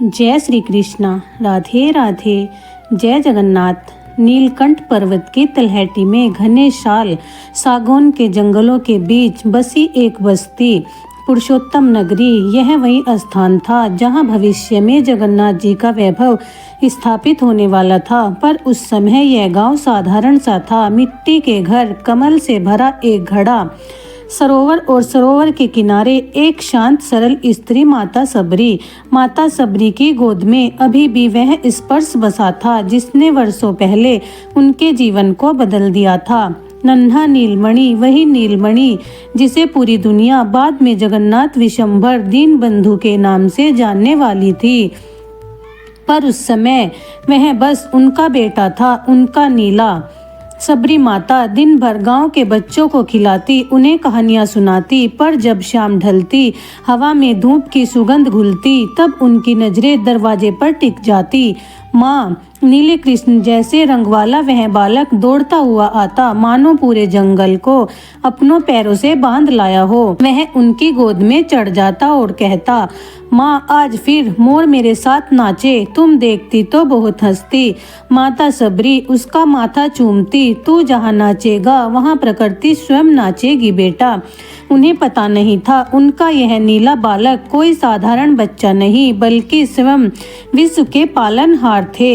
जय श्री कृष्णा। राधे राधे। जय जगन्नाथ। नीलकंठ पर्वत की तलहटी में घने शाल सागौन के जंगलों के बीच बसी एक बस्ती पुरुषोत्तम नगरी। यह वही स्थान था जहां भविष्य में जगन्नाथ जी का वैभव स्थापित होने वाला था। पर उस समय यह गांव साधारण सा था। मिट्टी के घर, कमल से भरा एक घड़ा, सरोवर और सरोवर के किनारे एक शांत सरल स्त्री माता सबरी की गोद में अभी भी वह स्पर्श बसा था जिसने वर्षों पहले उनके जीवन को बदल दिया था। नन्हा नीलमणि, वही नीलमणि जिसे पूरी दुनिया बाद में जगन्नाथ विशंभर दीन बंधु के नाम से जानने वाली थी। पर उस समय वह बस उनका बेटा था, उनका नीला। सबरी माता दिन भर गांव के बच्चों को खिलाती, उन्हें कहानियां सुनाती, पर जब शाम ढलती, हवा में धूप की सुगंध घुलती, तब उनकी नजरें दरवाजे पर टिक जाती। माँ, नीले कृष्ण जैसे रंग वाला वह बालक दौड़ता हुआ आता, मानो पूरे जंगल को अपनों पैरों से बांध लाया हो। वह उनकी गोद में चढ़ जाता और कहता, माँ आज फिर मोर मेरे साथ नाचे, तुम देखती तो बहुत हंसती। माता सबरी उसका माथा चूमती, तू जहाँ नाचेगा वहाँ प्रकृति स्वयं नाचेगी बेटा। उन्हें पता नहीं था उनका यह नीला बालक कोई साधारण बच्चा नहीं बल्कि स्वयं विश्व के पालनहार थे।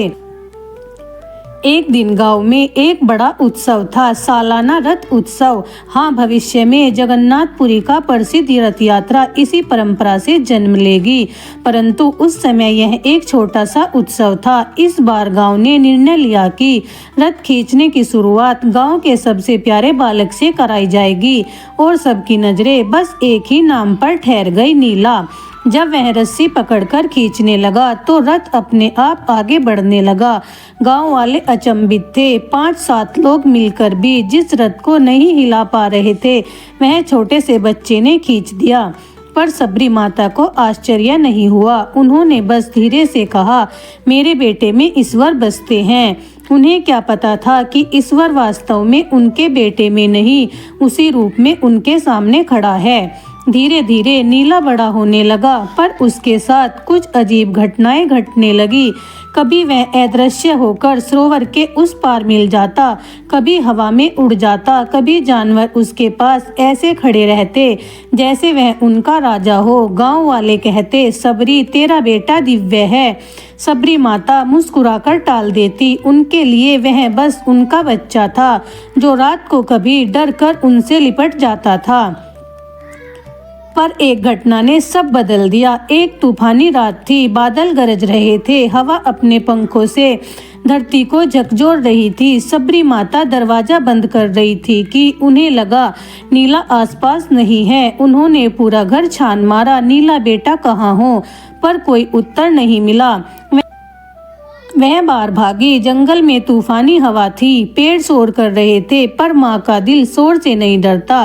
एक दिन गांव में एक बड़ा उत्सव था, सालाना रथ उत्सव। हाँ, भविष्य में जगन्नाथपुरी का प्रसिद्ध रथ यात्रा इसी परंपरा से जन्म लेगी, परंतु उस समय यह एक छोटा सा उत्सव था। इस बार गांव ने निर्णय लिया कि रथ खींचने की शुरुआत गांव के सबसे प्यारे बालक से कराई जाएगी और सबकी नजरें बस एक ही नाम पर ठहर गई, नीला। जब वह रस्सी पकड़कर खींचने लगा तो रथ अपने आप आगे बढ़ने लगा। गांव वाले अचंभित थे। 5-7 लोग मिलकर भी जिस रथ को नहीं हिला पा रहे थे वह छोटे से बच्चे ने खींच दिया। पर सबरी माता को आश्चर्य नहीं हुआ। उन्होंने बस धीरे से कहा, मेरे बेटे में ईश्वर बसते हैं। उन्हें क्या पता था कि ईश्वर वास्तव में उनके बेटे में नहीं, उसी रूप में उनके सामने खड़ा है। धीरे धीरे नीला बड़ा होने लगा, पर उसके साथ कुछ अजीब घटनाएं घटने लगी। कभी वह अदृश्य होकर सरोवर के उस पार मिल जाता, कभी हवा में उड़ जाता, कभी जानवर उसके पास ऐसे खड़े रहते जैसे वह उनका राजा हो। गांव वाले कहते, सबरी तेरा बेटा दिव्य है। सबरी माता मुस्कुराकर टाल देती। उनके लिए वह बस उनका बच्चा था जो रात को कभी डर कर उनसे लिपट जाता था। पर एक घटना ने सब बदल दिया। एक तूफानी रात थी, बादल गरज रहे थे, हवा अपने पंखों से धरती को झकझोर रही थी। सबरी माता दरवाजा बंद कर रही थी कि उन्हें लगा नीला आसपास नहीं है। उन्होंने पूरा घर छान मारा, नीला बेटा कहाँ हो, पर कोई उत्तर नहीं मिला। वह बाहर भागी। जंगल में तूफानी हवा थी, पेड़ शोर कर रहे थे, पर माँ का दिल शोर से नहीं डरता।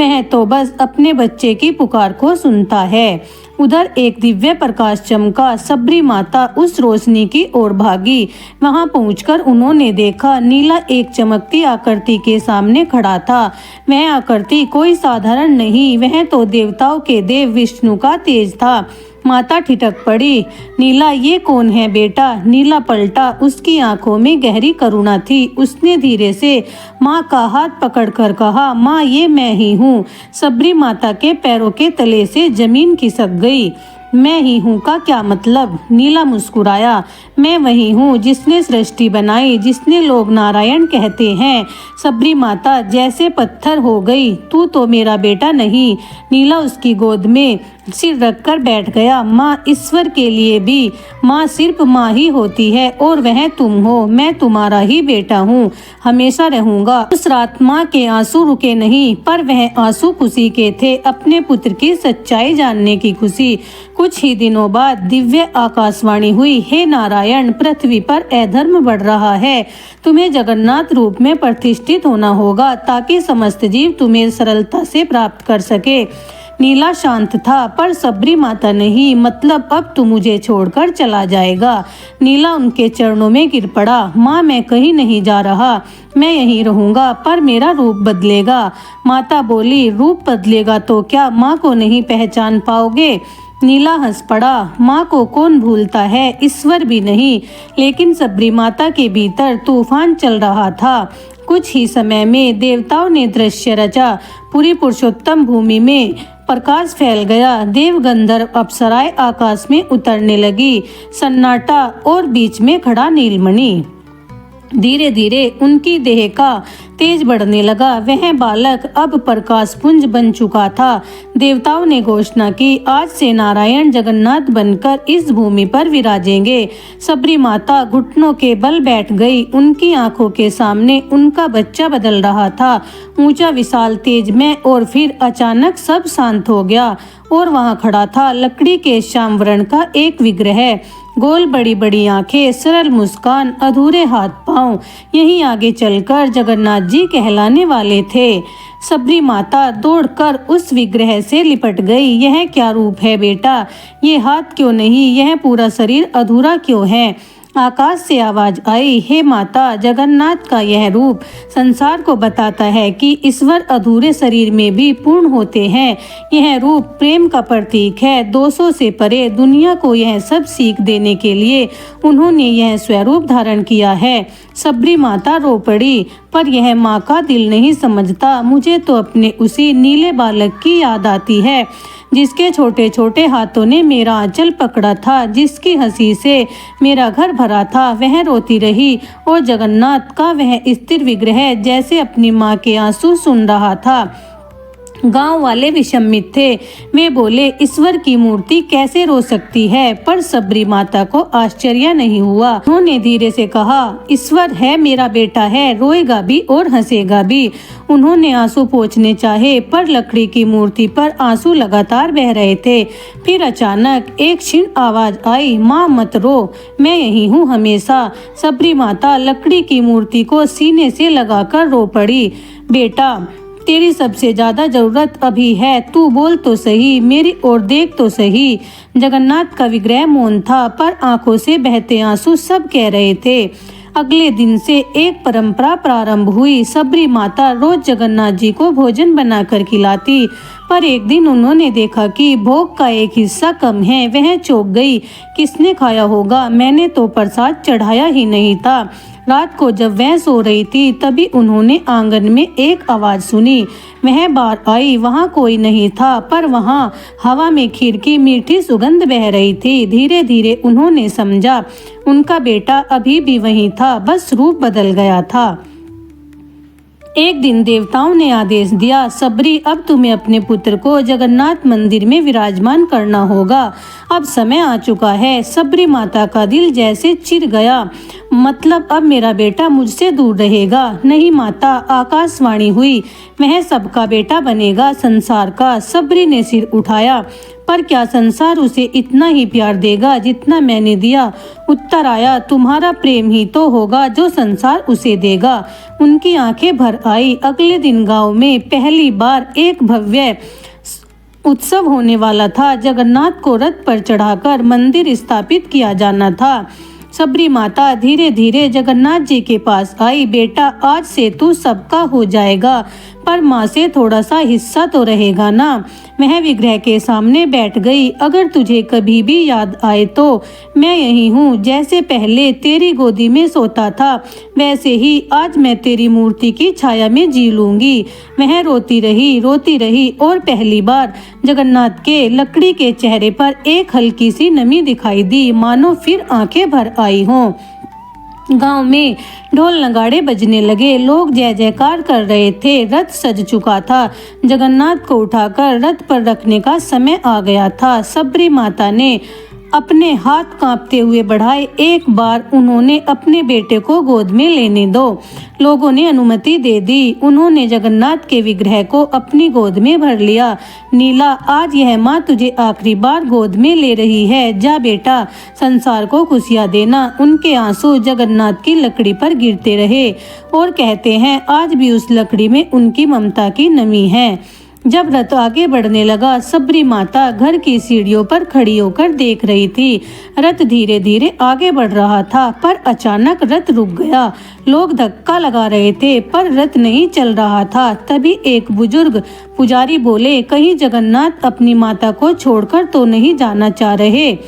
वह तो बस अपने बच्चे की पुकार को सुनता है। उधर एक दिव्य प्रकाश चमका। सबरी माता उस रोशनी की ओर भागी। वहां पहुंचकर उन्होंने देखा नीला एक चमकती आकृति के सामने खड़ा था। वह आकृति कोई साधारण नहीं, वह तो देवताओं के देव विष्णु का तेज था। माता ठिठक पड़ी, नीला ये कौन है बेटा? नीला पलटा। उसकी आंखों में गहरी करुणा थी। उसने धीरे से माँ का हाथ पकड़कर कहा, माँ ये मैं ही हूँ। सबरी माता के पैरों के तले से जमीन खिसक गई। मैं ही हूँ का क्या मतलब? नीला मुस्कुराया, मैं वही हूँ जिसने सृष्टि बनाई, जिसने लोग नारायण कहते हैं। सबरी माता जैसे पत्थर हो गई, तू तो मेरा बेटा नहीं। नीला उसकी गोद में सिर रखकर बैठ गया। माँ, ईश्वर के लिए भी माँ सिर्फ माँ ही होती है और वह तुम हो। मैं तुम्हारा ही बेटा हूँ, हमेशा रहूँगा। उस रात माँ के आंसू रुके नहीं, पर वह आंसू खुशी के थे, अपने पुत्र की सच्चाई जानने की खुशी। कुछ ही दिनों बाद दिव्य आकाशवाणी हुई, हे नारायण, पृथ्वी पर अधर्म बढ़ रहा है। तुम्हें जगन्नाथ रूप में प्रतिष्ठित होना होगा ताकि समस्त जीव तुम्हें सरलता से प्राप्त कर सके। नीला शांत था, पर सबरी माता नहीं। मतलब अब तू मुझे छोड़कर चला जाएगा? नीला उनके चरणों में गिर पड़ा। माँ, मैं कहीं नहीं जा रहा, मैं यहीं रहूँगा, पर मेरा रूप बदलेगा। माता बोली, रूप बदलेगा तो क्या? माँ को नहीं पहचान पाओगे? नीला हंस पड़ा। माँ को कौन भूलता है, ईश्वर भी नहीं। लेकिन सबरी माता के भीतर तूफान चल रहा था। कुछ ही समय में देवताओं ने दृश्य रचा। पूरी पुरुषोत्तम भूमि में प्रकाश फैल गया। देव गंधर्व अप्सराएं आकाश में उतरने लगी। सन्नाटा और बीच में खड़ा नीलमणि। धीरे धीरे उनकी देह का तेज बढ़ने लगा। वह बालक अब प्रकाश पुंज बन चुका था। देवताओं ने घोषणा की, आज से नारायण जगन्नाथ बनकर इस भूमि पर विराजेंगे। सबरी माता घुटनों के बल बैठ गई। उनकी आंखों के सामने उनका बच्चा बदल रहा था, ऊंचा, विशाल, तेजमय। और फिर अचानक सब शांत हो गया और वहां खड़ा था लकड़ी के श्याम वर्ण का एक विग्रह। गोल बड़ी बड़ी आंखें, सरल मुस्कान, अधूरे हाथ पांव। यहीं आगे चलकर जगन्नाथ जी कहलाने वाले थे। सबरी माता दौड़कर उस विग्रह से लिपट गई। यह क्या रूप है बेटा? ये हाथ क्यों नहीं? यह पूरा शरीर अधूरा क्यों है? आकाश से आवाज आई, हे माता, जगन्नाथ का यह रूप संसार को बताता है कि ईश्वर अधूरे शरीर में भी पूर्ण होते हैं। यह रूप प्रेम का प्रतीक है। दोषों से परे दुनिया को यह सब सीख देने के लिए उन्होंने यह स्वरूप धारण किया है। सबरी माता रो पड़ी, पर यह माँ का दिल नहीं समझता। मुझे तो अपने उसी नीले बालक की याद आती है जिसके छोटे छोटे हाथों ने मेरा आंचल पकड़ा था, जिसकी हंसी से मेरा घर भरा था। वह रोती रही और जगन्नाथ का वह स्थिर विग्रह जैसे अपनी माँ के आंसू सुन रहा था। गांव वाले विषमित थे। वे बोले, ईश्वर की मूर्ति कैसे रो सकती है? पर सबरी माता को आश्चर्य नहीं हुआ। उन्होंने धीरे से कहा, ईश्वर है, मेरा बेटा है, रोएगा भी और हंसेगा भी। उन्होंने आंसू पोंछने चाहे, पर लकड़ी की मूर्ति पर आंसू लगातार बह रहे थे। फिर अचानक एक क्षीण आवाज आई, माँ मत रो, मैं यही हूँ हमेशा। सबरी माता लकड़ी की मूर्ति को सीने से लगाकर रो पड़ी। बेटा, तेरी सबसे ज्यादा जरूरत अभी है। तू बोल तो सही, मेरी ओर देख तो सही। जगन्नाथ का विग्रह मौन था, पर आंखों से बहते आंसू सब कह रहे थे। अगले दिन से एक परंपरा प्रारंभ हुई। सबरी माता रोज जगन्नाथ जी को भोजन बनाकर खिलाती, पर एक दिन उन्होंने देखा कि भोग का एक हिस्सा कम है। वह चौंक गई। किसने खाया होगा? मैंने तो प्रसाद चढ़ाया ही नहीं था। रात को जब वह सो रही थी, तभी उन्होंने आंगन में एक आवाज सुनी। वह बाहर आई। वहाँ कोई नहीं था, पर वहाँ हवा में खीर की मीठी सुगंध बह रही थी। धीरे धीरे उन्होंने समझा, उनका बेटा अभी भी वहीं था, बस रूप बदल गया था। एक दिन देवताओं ने आदेश दिया, सबरी, अब तुम्हें अपने पुत्र को जगन्नाथ मंदिर में विराजमान करना होगा। अब समय आ चुका है। सबरी माता का दिल जैसे चिर गया। मतलब अब मेरा बेटा मुझसे दूर रहेगा? नहीं माता, आकाशवाणी हुई, वह सबका बेटा बनेगा, संसार का। सबरी ने सिर उठाया, पर क्या संसार उसे इतना ही प्यार देगा जितना मैंने दिया? उत्तर आया, तुम्हारा प्रेम ही तो होगा जो संसार उसे देगा। उनकी आंखें भर आई। अगले दिन गांव में पहली बार एक भव्य उत्सव होने वाला था। जगन्नाथ को रथ पर चढ़ाकर मंदिर स्थापित किया जाना था। सबरी माता धीरे धीरे जगन्नाथ जी के पास आई। बेटा, आज से तू सबका हो जाएगा, पर माँ से थोड़ा सा हिस्सा तो रहेगा ना? वह विग्रह के सामने बैठ गई। अगर तुझे कभी भी याद आए तो मैं यही हूँ। जैसे पहले तेरी गोदी में सोता था, वैसे ही आज मैं तेरी मूर्ति की छाया में जी लूंगी। वह रोती रही और पहली बार जगन्नाथ के लकड़ी के चेहरे पर एक हल्की सी नमी दिखाई दी, मानो फिर आंखें भर आई हों। गांव में ढोल नगाड़े बजने लगे। लोग जय जयकार कर रहे थे। रथ सज चुका था। जगन्नाथ को उठाकर रथ पर रखने का समय आ गया था। सबरी माता ने अपने हाथ कांपते हुए बढ़ाए। एक बार उन्होंने अपने बेटे को गोद में लेने दो। लोगों ने अनुमति दे दी। उन्होंने जगन्नाथ के विग्रह को अपनी गोद में भर लिया। नीला, आज यह माँ तुझे आखिरी बार गोद में ले रही है। जा बेटा, संसार को खुशियाँ देना। उनके आंसू जगन्नाथ की लकड़ी पर गिरते रहे और कहते हैं, आज भी उस लकड़ी में उनकी ममता की नमी है। जब रथ आगे बढ़ने लगा, सबरी माता घर की सीढ़ियों पर खड़ी होकर देख रही थी। रथ धीरे धीरे आगे बढ़ रहा था, पर अचानक रथ रुक गया। लोग धक्का लगा रहे थे, पर रथ नहीं चल रहा था। तभी एक बुजुर्ग पुजारी बोले, कहीं जगन्नाथ अपनी माता को छोड़कर तो नहीं जाना चाह रहे।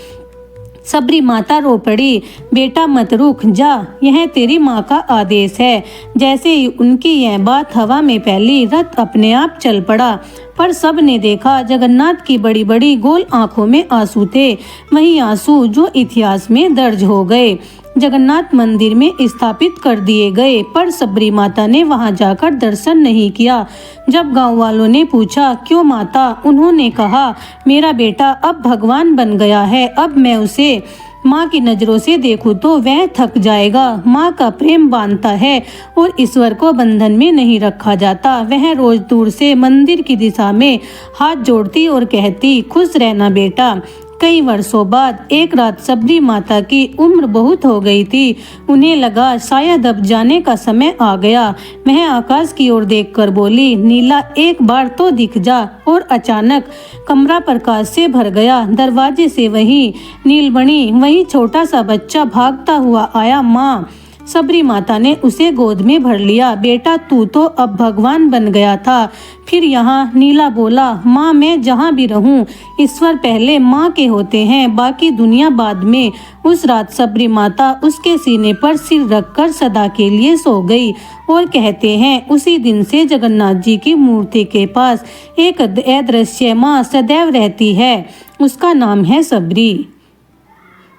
सबरी माता रो पड़ी, बेटा मत रुक जा, यह तेरी माँ का आदेश है। जैसे ही उनकी यह बात हवा में फैली, रथ अपने आप चल पड़ा। पर सब ने देखा, जगन्नाथ की बड़ी बड़ी गोल आंखों में आंसू थे, वही आंसू जो इतिहास में दर्ज हो गए। जगन्नाथ मंदिर में स्थापित कर दिए गए, पर सबरी माता ने वहां जाकर दर्शन नहीं किया। जब गांव वालों ने पूछा, क्यों माता? उन्होंने कहा, मेरा बेटा अब भगवान बन गया है, अब मैं उसे माँ की नज़रों से देखूं तो वह थक जाएगा। माँ का प्रेम बांधता है और ईश्वर को बंधन में नहीं रखा जाता। वह रोज दूर से मंदिर की दिशा में हाथ जोड़ती और कहती, खुश रहना बेटा। कई वर्षों बाद एक रात सबरी माता की उम्र बहुत हो गई थी। उन्हें लगा शायद अब जाने का समय आ गया। वह आकाश की ओर देखकर बोली, नीला एक बार तो दिख जा। और अचानक कमरा प्रकाश से भर गया। दरवाजे से वही नीलमणि, वही छोटा सा बच्चा भागता हुआ आया। माँ! सबरी माता ने उसे गोद में भर लिया। बेटा, तू तो अब भगवान बन गया था। फिर यहाँ नीला बोला, माँ मैं जहाँ भी रहूँ, ईश्वर पहले माँ के होते हैं, बाकी दुनिया बाद में। उस रात सबरी माता उसके सीने पर सिर रखकर सदा के लिए सो गई। और कहते हैं उसी दिन से जगन्नाथ जी की मूर्ति के पास एक अदृश्य माँ सदैव रहती है। उसका नाम है सबरी।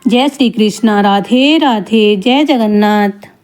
जय श्री कृष्णा। राधे राधे। जय जगन्नाथ।